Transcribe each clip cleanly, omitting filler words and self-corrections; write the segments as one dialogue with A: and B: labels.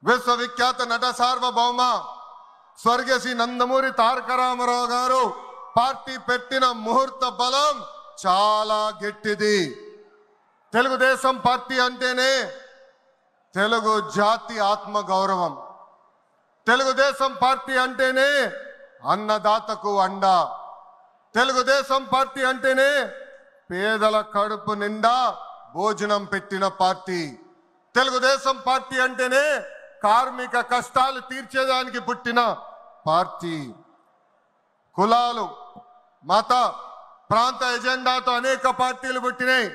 A: విశ్వవిఖ్యాత నట సార్వభౌమ స్వర్గీయ శ్రీ నందమూరి తారక రామారావు గారు పార్టీ పెట్టిన ముహూర్త బలం చాలా గట్టిది. తెలుగుదేశం పార్టీ అంటేనే తెలుగు జాతి ఆత్మ గౌరవం. తెలుగుదేశం పార్టీ అంటేనే అన్నదాతకు అండ. తెలుగుదేశం పార్టీ అంటేనే పేదల కడుపు నిండా భోజనం పెట్టిన పార్టీ. తెలుగుదేశం పార్టీ అంటేనే కార్మిక కష్టాలు తీర్చేదానికి పుట్టిన పార్టీ. కులాలు, మత, ప్రాంత ఎజెండాతో అనేక పార్టీలు పుట్టినాయి.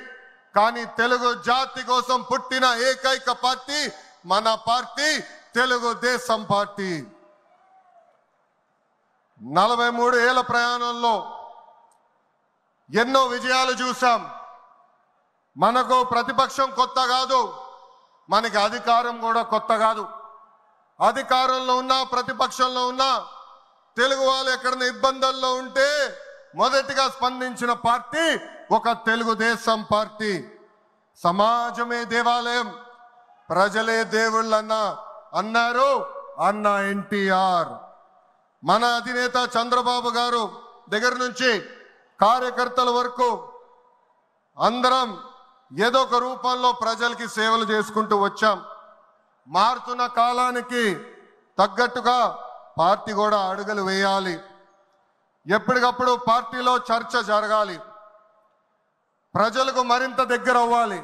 A: కానీ తెలుగు జాతి కోసం పుట్టిన ఏకైక పార్టీ మన పార్టీ తెలుగుదేశం పార్టీ. 43 ఏళ్ల ప్రయాణంలో ఎన్నో విజయాలు చూసాం. మనకు ప్రతిపక్షం కొత్త కాదు, మనకి అధికారం కూడా కొత్త కాదు. అధికారంలో ఉన్నా ప్రతిపక్షంలో ఉన్నా తెలుగు వాళ్ళు ఎక్కడైనా ఇబ్బందుల్లో ఉంటే మొదటిగా స్పందించిన పార్టీ ఒక తెలుగుదేశం పార్టీ. సమాజమే దేవాలయం, ప్రజలే దేవుళ్ళన్న అన్నారు అన్న ఎన్టీఆర్. మన అధినేత చంద్రబాబు గారు దగ్గర నుంచి కార్యకర్తల వరకు అందరం ఏదో ఒక రూపంలో ప్రజలకి సేవలు చేసుకుంటూ వచ్చాం. మారుతున్న కాలానికి తగ్గట్టుగా పార్టీ కూడా అడుగులు వేయాలి. ఎప్పటికప్పుడు పార్టీలో చర్చ జరగాలి, ప్రజలకు మరింత దగ్గర అవ్వాలి.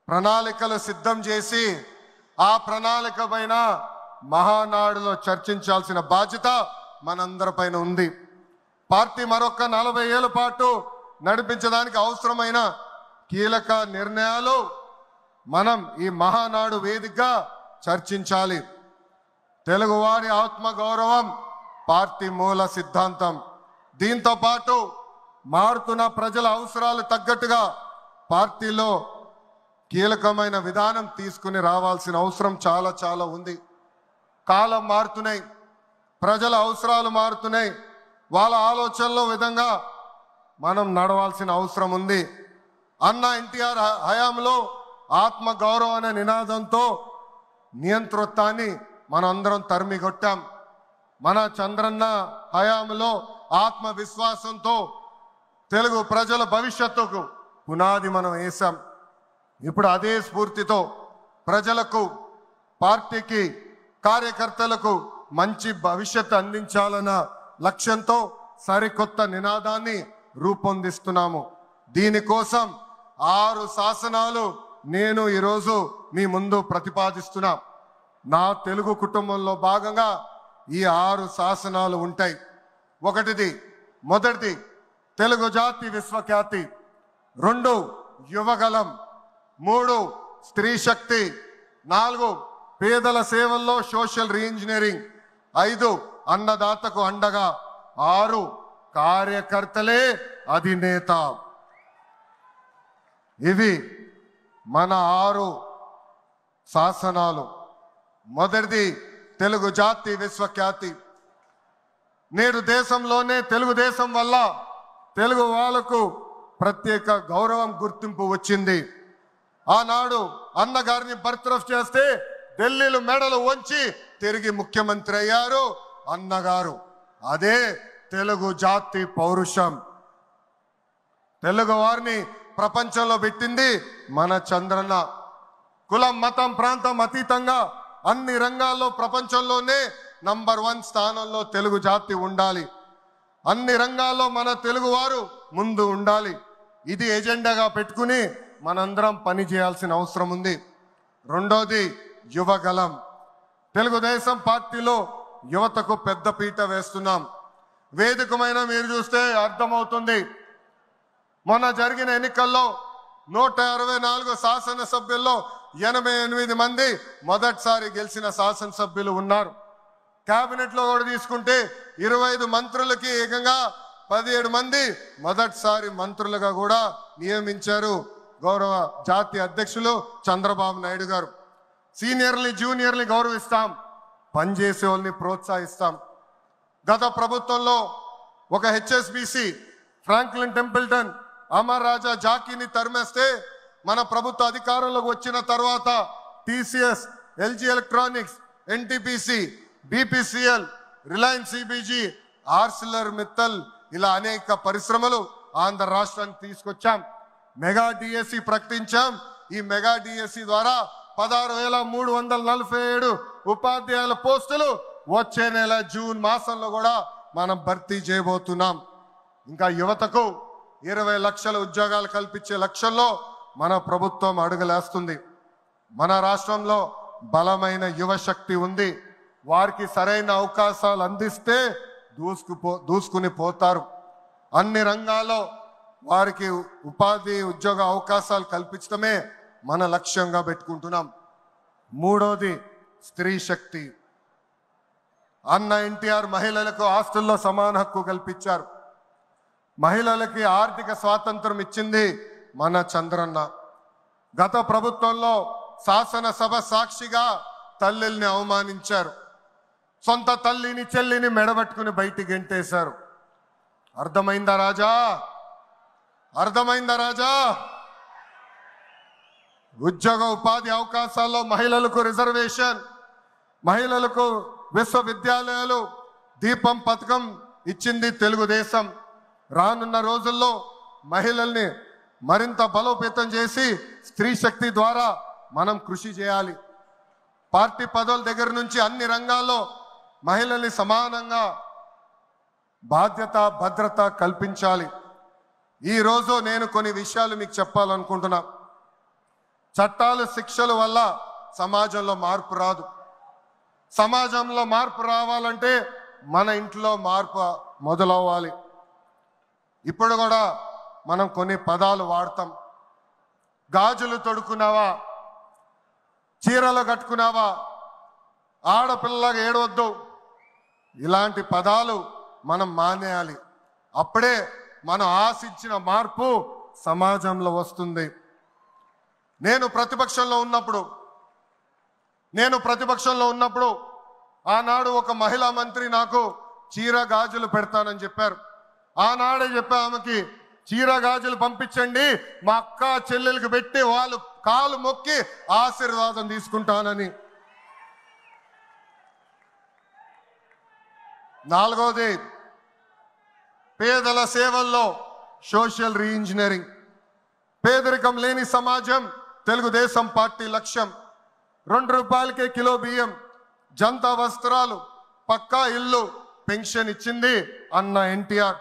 A: ప్రణాళికలు సిద్ధం చేసి ఆ ప్రణాళిక పైన మహానాడులో చర్చించాల్సిన బాధ్యత మనందరిపైన ఉంది. పార్టీ మరొక 40 ఏళ్ల పాటు నడిపించడానికి అవసరమైన కీలక నిర్ణయాలు మనం ఈ మహానాడు వేదికగా చర్చించాలి. తెలుగువారి ఆత్మ గౌరవం పార్టీ మూల సిద్ధాంతం. దీంతో పాటు మారుతున్న ప్రజల అవసరాలు తగ్గట్టుగా పార్టీలో కీలకమైన విధానం తీసుకుని రావాల్సిన అవసరం చాలా చాలా ఉంది. కాలం మారుతున్నాయి, ప్రజల అవసరాలు మారుతున్నాయి. వాళ్ళ ఆలోచనల విధంగా మనం నడవాల్సిన అవసరం ఉంది. అన్న ఎన్టీఆర్ హయాంలో ఆత్మ గౌరవం అనే నినాదంతో నియంతృత్వాన్ని మనందరం తరిమి కొట్టాం. మన చంద్రన్న హయాంలో ఆత్మవిశ్వాసంతో తెలుగు ప్రజల భవిష్యత్తుకు పునాది మనం వేశాం. ఇప్పుడు అదే స్ఫూర్తితో ప్రజలకు, పార్టీకి, కార్యకర్తలకు మంచి భవిష్యత్తు అందించాలన్న లక్ష్యంతో సరికొత్త నినాదాన్ని రూపొందిస్తున్నాము. దీనికోసం 6 శాసనాలు నేను ఈరోజు మీ ముందు ప్రతిపాదిస్తున్నా. నా తెలుగు కుటుంబంలో భాగంగా ఈ 6 శాసనాలు ఉంటాయి. మొదటిది తెలుగు జాతి విశ్వఖ్యాతి, 2 యువగలం, 3 స్త్రీ శక్తి, 4 పేదల సేవల్లో సోషల్ రీఇంజనీరింగ్, 5 అన్నదాతకు అండగా, 6 కార్యకర్తలే అధినేత. ఇవి మన 6 శాసనాలు. మొదటిది తెలుగు జాతి విశ్వఖ్యాతి. నేడు దేశంలోనే తెలుగుదేశం వల్ల తెలుగు వాళ్ళకు ప్రత్యేక గౌరవం, గుర్తింపు వచ్చింది. ఆనాడు అన్నగారిని బర్తరఫ్ చేస్తే ఢిల్లీలో మెడలు వంచి తిరిగి ముఖ్యమంత్రి అయ్యారు అన్నగారు. అదే తెలుగు జాతి పౌరుషం. తెలుగు వారిని ప్రపంచంలో పెట్టింది మన చంద్రన్న. కులం, మతం, ప్రాంతం అతీతంగా అన్ని రంగాల్లో ప్రపంచంలోనే నంబర్ 1 స్థానంలో తెలుగు జాతి ఉండాలి. అన్ని రంగాల్లో మన తెలుగువారు ముందు ఉండాలి. ఇది ఎజెండాగా పెట్టుకుని మనందరం పని చేయాల్సిన అవసరం ఉంది. రెండోది యువగలం. తెలుగుదేశం పార్టీలో యువతకు పెద్ద పీట వేస్తున్నాం. వేదికమైన మీరు చూస్తే అర్థమవుతుంది. మొన్న జరిగిన ఎన్నికల్లో 164 శాసనసభ్యుల్లో 88 మంది మొదటిసారి గెలిచిన శాసనసభ్యులు ఉన్నారు. కేబినెట్ లో కూడా తీసుకుంటే 25 మంత్రులకి ఏకంగా 17 మంది మొదటిసారి మంత్రులుగా కూడా నియమించారు గౌరవ జాతీయ అధ్యక్షులు చంద్రబాబు నాయుడు గారు. సీనియర్ని, జూనియర్ని గౌరవిస్తాం, పనిచేసే వాళ్ళని ప్రోత్సహిస్తాం. గత ప్రభుత్వంలో ఒక HSBC Franklin Templeton, Amar Raja జాకీని తరిమేస్తే మన ప్రభుత్వ అధికారంలోకి వచ్చిన తర్వాత TCS, LG Electronics, NTPC, BPCL, Reliance CBG, Arcelor Mittal ఇలా అనేక పరిశ్రమలు ఆంధ్ర రాష్ట్రానికి తీసుకొచ్చాం. మెగా డిఎస్సి ప్రకటించాం. ఈ మెగా డిఎస్సి ద్వారా 16,347 ఉపాధ్యాయుల పోస్టులు వచ్చే నెల జూన్ మాసంలో కూడా మనం భర్తీ చేయబోతున్నాం. ఇంకా యువతకు 20 లక్షల ఉద్యోగాలు కల్పించే లక్ష్యంలో మన ప్రభుత్వం అడుగులేస్తుంది. మన రాష్ట్రంలో బలమైన యువశక్తి ఉంది. వారికి సరైన అవకాశాలు అందిస్తే దూసుకుని పోతారు. అన్ని రంగాల్లో వారికి ఉపాధి ఉద్యోగ అవకాశాలు కల్పించడమే మన లక్ష్యంగా పెట్టుకుంటున్నాం. మూడోది స్త్రీ శక్తి. అన్న ఎన్టీఆర్ మహిళలకు ఆస్తుల్లో సమాన హక్కు కల్పించారు. మహిళలకి ఆర్థిక స్వాతంత్రం ఇచ్చింది మన చంద్రన్న. గత ప్రభుత్వంలో శాసనసభ సాక్షిగా తల్లిల్ని అవమానించారు. సొంత తల్లిని చెల్లిని మెడబెట్టుకుని బయటికి గెంటేశారు. అర్థమైందా రాజా? అర్థమైందా రాజా? ఉద్యోగ ఉపాధి అవకాశాల్లో మహిళలకు రిజర్వేషన్, మహిళలకు విశ్వవిద్యాలయాలు, దీపం పథకం ఇచ్చింది తెలుగుదేశం. రానున్న రోజుల్లో మహిళల్ని మరింత బలోపేతం చేసి స్త్రీ శక్తి ద్వారా మనం కృషి చేయాలి. పార్టీ పదవుల దగ్గర నుంచి అన్ని రంగాల్లో మహిళల్ని సమానంగా బాధ్యత భద్రత కల్పించాలి. ఈరోజు నేను కొన్ని విషయాలు మీకు చెప్పాలనుకుంటున్నా. చట్టాలు శిక్షల వల్ల సమాజంలో మార్పు రాదు. సమాజంలో మార్పు రావాలంటే మన ఇంట్లో మార్పు మొదలవ్వాలి. ఇప్పుడు కూడా మనం కొన్ని పదాలు వాడతాం. గాజులు తొడుకున్నావా, చీరలు కట్టుకున్నావా, ఆడపిల్లగా ఏడవద్దు, ఇలాంటి పదాలు మనం మానేయాలి. అప్పుడే మనం ఆశించిన మార్పు సమాజంలో వస్తుంది. నేను ప్రతిపక్షంలో ఉన్నప్పుడు ఆనాడు ఒక మహిళా మంత్రి నాకు చీర గాజులు పెడతానని చెప్పారు. ఆనాడే చెప్పా ఆమెకి, చీర గాజులు పంపించండి, మా అక్క చెల్లెలకు పెట్టి వాళ్ళు కాలు మొక్కి ఆశీర్వాదం తీసుకుంటానని. నాలుగోది పేదల సేవల్లో సోషల్ రీఇంజనీరింగ్. పేదరికం లేని సమాజం తెలుగుదేశం పార్టీ లక్ష్యం. 2 రూపాయలకే కిలో బియ్యం, జంతా వస్త్రాలు, పక్కా ఇల్లు, పెన్షన్ ఇచ్చింది అన్న ఎన్టీఆర్.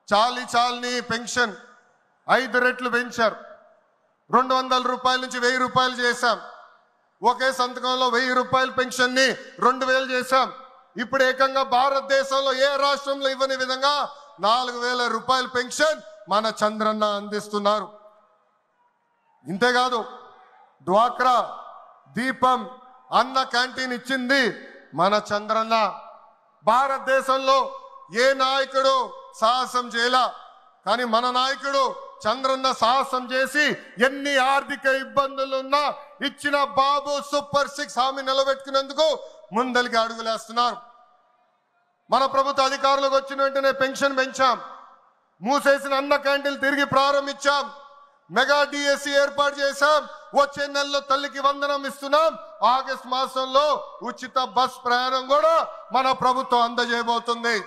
A: చాలని పెన్షన్ 5 రెట్లు పెంచారు. 200 రూపాయల నుంచి 1000 రూపాయలు చేశాం. ఒకే సంతకంలో 1000 రూపాయల పెన్షన్ ని 2000 చేశాం. ఇప్పుడు ఏకంగా భారతదేశంలో ఏ రాష్ట్రంలో ఇవ్వని విధంగా 4000 రూపాయల పెన్షన్ మన చంద్రన్న అందిస్తున్నారు. ఇంతేకాదు డ్వాక్రా, దీపం, అన్న క్యాంటీన్ ఇచ్చింది మన చంద్రన్న. భారతదేశంలో ఏ నాయకుడు సాహసం చేయలా, కానీ మన నాయకుడు చంద్రన్న సాహసం చేసి ఎన్ని ఆర్థిక ఇబ్బందులున్నా ఇచ్చిన బాబు సూపర్ 6 హామీ నిలబెట్టుకునేందుకు ముందలికి అడుగులేస్తున్నారు. మన ప్రభుత్వ అధికారులకు వచ్చిన వెంటనే పెన్షన్ పెంచాం. మూసేసిన అన్న క్యాంటీన్లు తిరిగి ప్రారంభించాం. మెగా డిఎస్సి ఏర్పాటు చేశాం. వచ్చే నెలలో తల్లికి వందనం ఇస్తున్నాం. ఆగస్టు మాసంలో ఉచిత బస్ ప్రయాణం కూడా మన ప్రభుత్వం అందజేయబోతుంది.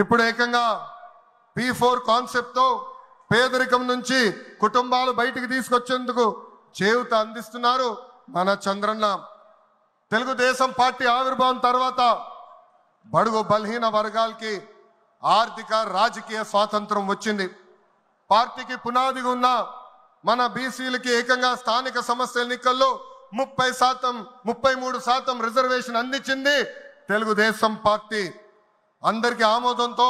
A: ఇప్పుడు ఏకంగా P4 కాన్సెప్ట్ తో పేదరికం నుంచి కుటుంబాలు బయటికి తీసుకొచ్చేందుకు చేయూత అందిస్తున్నారు మన చంద్రన్న. తెలుగుదేశం పార్టీ ఆవిర్భావం తర్వాత బడుగు బలహీన వర్గాలకి ఆర్థిక రాజకీయ స్వాతంత్రం వచ్చింది. పార్టీకి పునాదిగా ఉన్న మన బీసీలకి ఏకంగా స్థానిక సంస్థల ఎన్నికల్లో 33% రిజర్వేషన్ అందించింది తెలుగుదేశం పార్టీ. అందరికీ ఆమోదంతో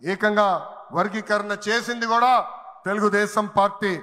A: ఏకంగా వర్గీకరణ చేసింది కూడా తెలుగుదేశం పార్టీ.